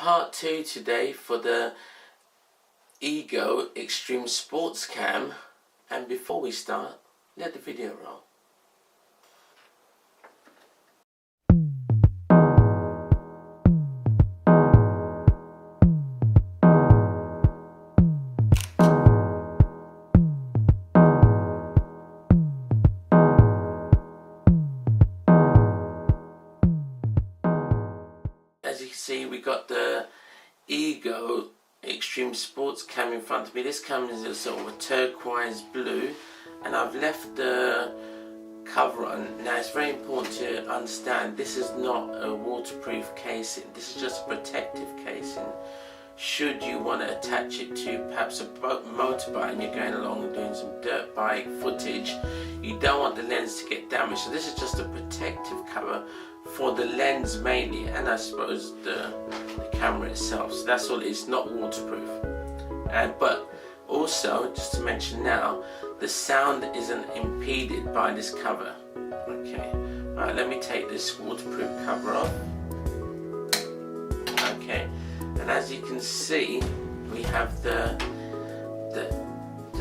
part 2 today for the Ego Xtreme Sports Cam, and before we start, let the video roll. As you can see, we got the Ego Xtreme Sports Cam in front of me. This cam is a sort of a turquoise blue, and I've left the cover on. Now it's very important to understand this is not a waterproof casing. This is just a protective casing. Should you want to attach it to perhaps a motorbike and you're going along and doing some dirt bike footage, you don't want the lens to get damaged. So this is just a protective cover for the lens mainly, and I suppose the camera itself. So that's all it is, not waterproof. But also, just to mention now, the sound isn't impeded by this cover. Okay, right, let me take this waterproof cover off. Okay, and as you can see, we have the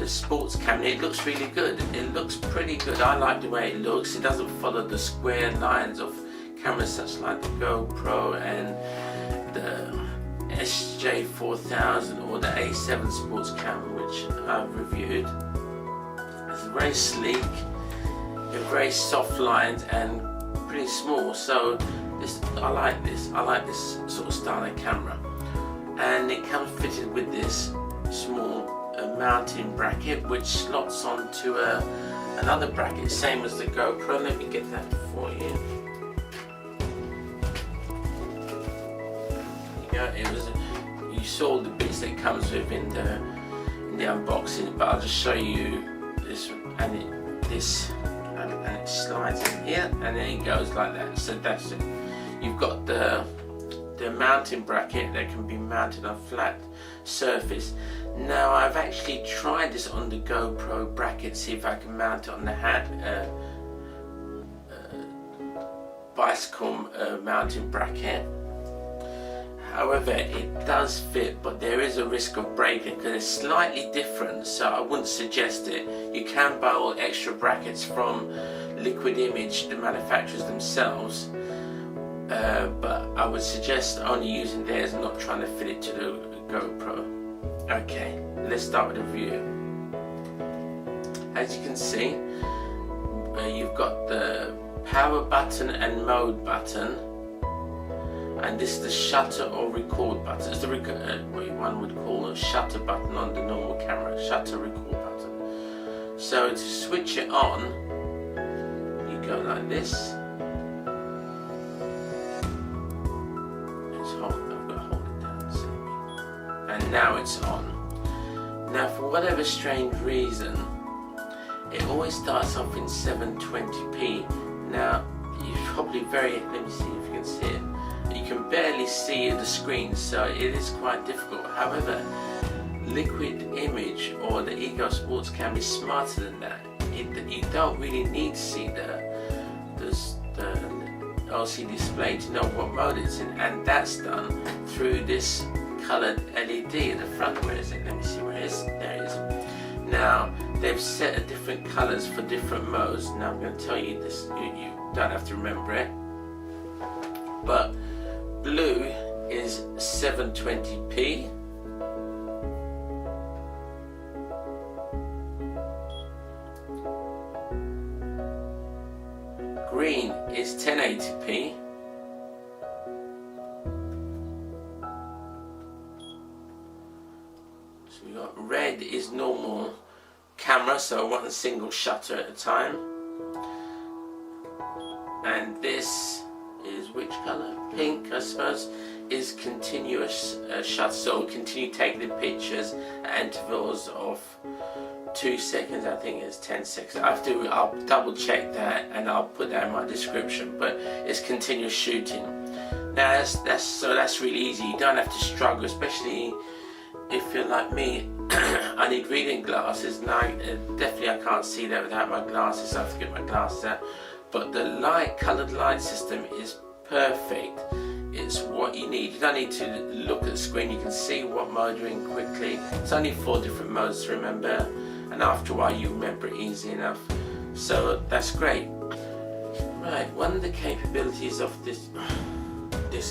sports camera. It looks really good. It looks pretty good. I like the way it looks. It doesn't follow the square lines of cameras such like the GoPro and the SJ4000 or the A7 sports camera, which I've reviewed. It's very sleek, very soft lines and pretty small. So I like this sort of style of camera, and it comes fitted with this small mounting bracket which slots onto another bracket, same as the GoPro. Let me get that for you. You saw the bits that it comes with in the unboxing, but I'll just show you this, and it slides in here, and then it goes like that. So that's it. You've got the mounting bracket that can be mounted on a flat surface. Now I've actually tried this on the GoPro bracket, see if I can mount it on the bicycle mounting bracket. However, it does fit, but there is a risk of breaking because it's slightly different, so I wouldn't suggest it. You can buy all extra brackets from Liquid Image, the manufacturers themselves, but I would suggest only using theirs and not trying to fit it to the GoPro. Okay, let's start with the review. As you can see, you've got the power button and mode button, and this is the shutter or record button. It's the what one would call a shutter button on the normal camera, shutter record button. So to switch it on, you go like this. I've got to hold it down, see? And now it's on. Now, for whatever strange reason, it always starts off in 720p. Now, you probably let me see if you can see it. You can barely see the screen, so it is quite difficult. However, Liquid Image or the Ego Sports Cam is smarter than that. You don't really need to see the LCD display to know what mode it's in, and that's done through this coloured LED at the front. Where is it? Let me see where it is. There it is. Now, they've set different colours for different modes. Now I'm going to tell you this, you don't have to remember it, but blue is 720p, green is 1080p, so we got red is normal camera, so one single shutter at a time, and this is which colour? Pink, I suppose, is continuous shutter, so it'll continue taking the pictures at intervals of 2 seconds. I think it's 10 seconds. I'll double check that and I'll put that in my description, but it's continuous shooting. Now that's really easy. You don't have to struggle, especially if you're like me. I need reading glasses, and definitely I can't see that without my glasses, so I have to get my glasses out. But the coloured light system is perfect. it's what you need. You don't need to look at the screen, you can see what mode you're in quickly. It's only 4 different modes to remember, and after a while you remember it easy enough. So that's great. Right, one of the capabilities of this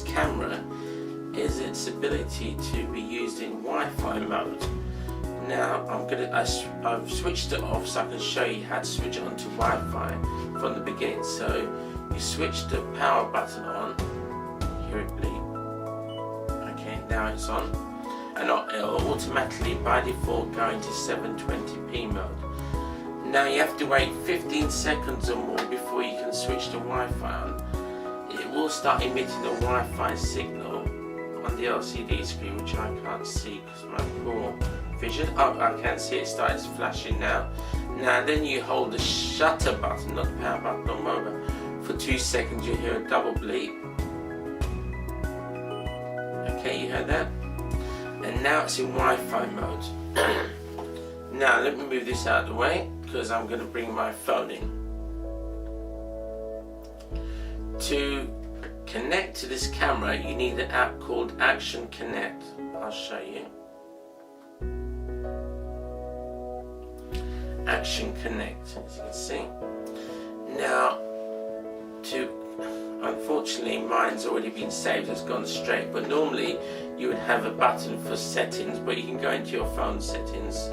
camera is its ability to be used in Wi-Fi mode. Now I've switched it off so I can show you how to switch it onto Wi-Fi from the beginning. So you switch the power button on, hear it bleep. Okay, now it's on, and it'll automatically by default go into 720p mode. Now you have to wait 15 seconds or more before you can switch the Wi-Fi on. It will start emitting a Wi-Fi signal on the LCD screen, which I can't see because my poor vision. Oh, I can see it starts flashing now. Now then you hold the shutter button, not the power button on mobile, for 2 seconds. You hear a double bleep. Okay, you heard that? And now it's in Wi-Fi mode. Now let me move this out of the way because I'm going to bring my phone in. To connect to this camera you need an app called Action Connect. I'll show you. Action Connect, as you can see. Now, unfortunately mine's already been saved, it's gone straight, but normally you would have a button for settings, but you can go into your phone settings,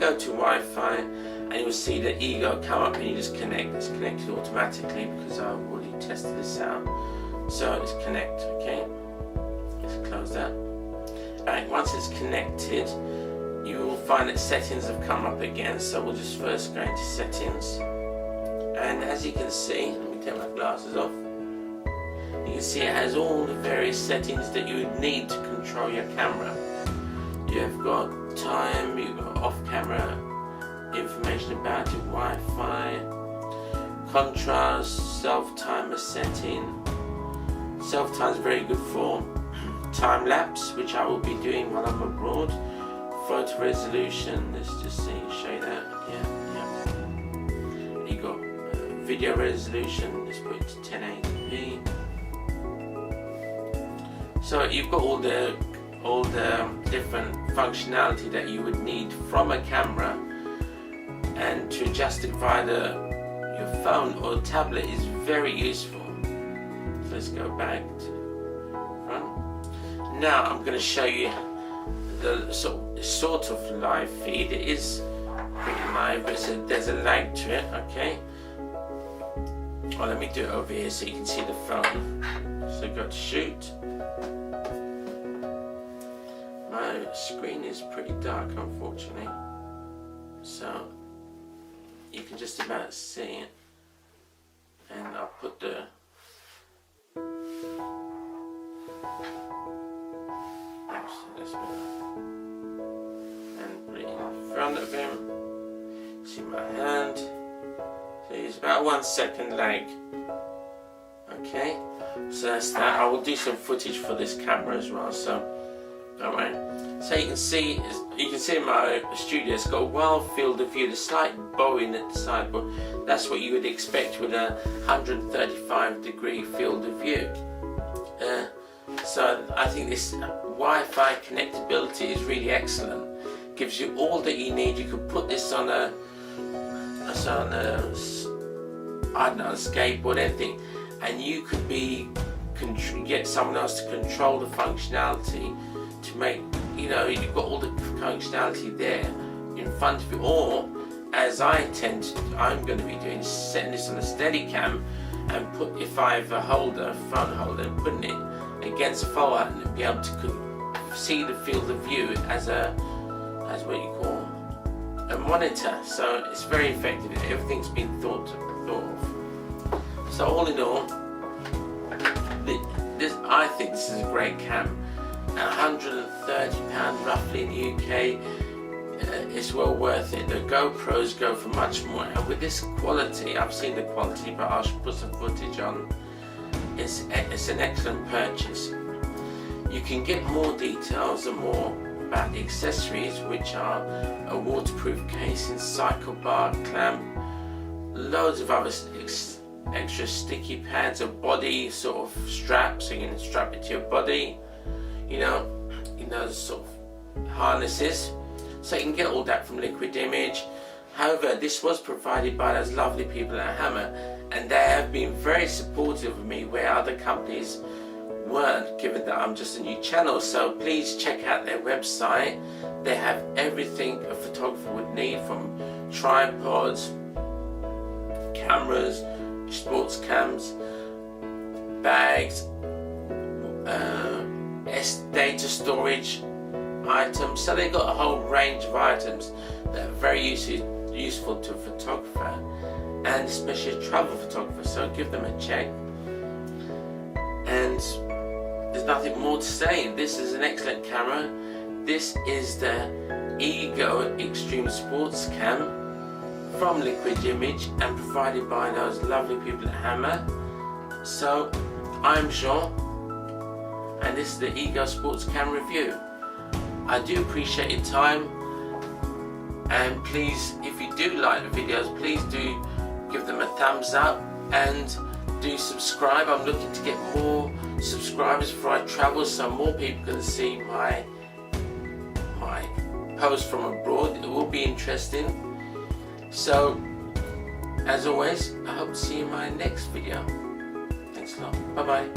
go to Wi-Fi, and you'll see the Ego come up and you just connect. It's connected automatically because I've already tested this out. So it's connect, okay? Let's close that. Alright, once it's connected, you will find that settings have come up again, so we'll just first go into settings. And as you can see, let me take my glasses off. You can see it has all the various settings that you would need to control your camera. You've got time, you've got off-camera information about it, Wi-Fi, contrast, self-timer setting. Self-time is very good for time-lapse, which I will be doing while I'm abroad. Photo resolution, let's just show you that. Yeah. You got video resolution, let's put it to 1080p. So you've got all the different functionality that you would need from a camera, and to adjust it via your phone or tablet is very useful. So let's go back to the front. Now I'm going to show you the sort of live feed. It is pretty live, but there's a lag to it, okay? Well, let me do it over here so you can see the phone. So go to shoot. My screen is pretty dark, unfortunately, so you can just about see it. And I'll put the and put it in front of him. See my hand. So it's about 1 second lag. Okay, so that's that. I will do some footage for this camera as well. So, alright. So you can see in my studio, it's got a wild field of view, the slight bowing at the side, but that's what you would expect with a 135-degree field of view. So I think this Wi-Fi connectability is really excellent. Gives you all that you need. You could put this on a skateboard, anything, and you could get someone else to control the functionality to make, you've got all the functionality there in front of you. Or, as I'm going to be doing, setting this on a Steadicam and if I have a phone holder, and putting it against a phone and be able to see the field of view as what you call a monitor. So it's very effective. Everything's been thought of. So all in all, I think this is a great cam. £130 roughly in the UK. It's well worth it. The GoPros go for much more, and with this quality, I've seen the quality, but I'll put some footage on. It's an excellent purchase. You can get more details and more about the accessories, which are a waterproof casing, cycle bar, clamp, loads of other extra sticky pads, a body sort of strap, so you can strap it to your body, you know, sort of harnesses. So you can get all that from Liquid Image. However, this was provided by those lovely people at Hama, and they have been very supportive of me where other companies weren't, given that I'm just a new channel. So please check out their website. They have everything a photographer would need, from tripods, cameras, sports cams, bags, data storage items. So they've got a whole range of items that are very useful to a photographer, and especially a travel photographer. So give them a check. And there's nothing more to say. This is an excellent camera. This is the Ego Xtreme Sports Cam from Liquid Image and provided by those lovely people at Hama. So I'm Jean, and this is the Ego Sports Cam review. I do appreciate your time, and please, if you do like the videos, please do give them a thumbs up and do subscribe. I'm looking to get more subscribers before I travel, so more people can see my posts from abroad. It will be interesting. So, as always, I hope to see you in my next video. Thanks a lot. Bye bye.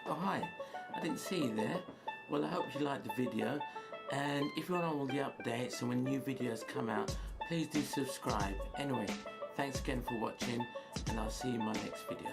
Oh hi, I didn't see you there. Well, I hope you liked the video, and if you want all the updates and when new videos come out, please do subscribe. Anyway, Thanks again for watching, and I'll see you in my next video.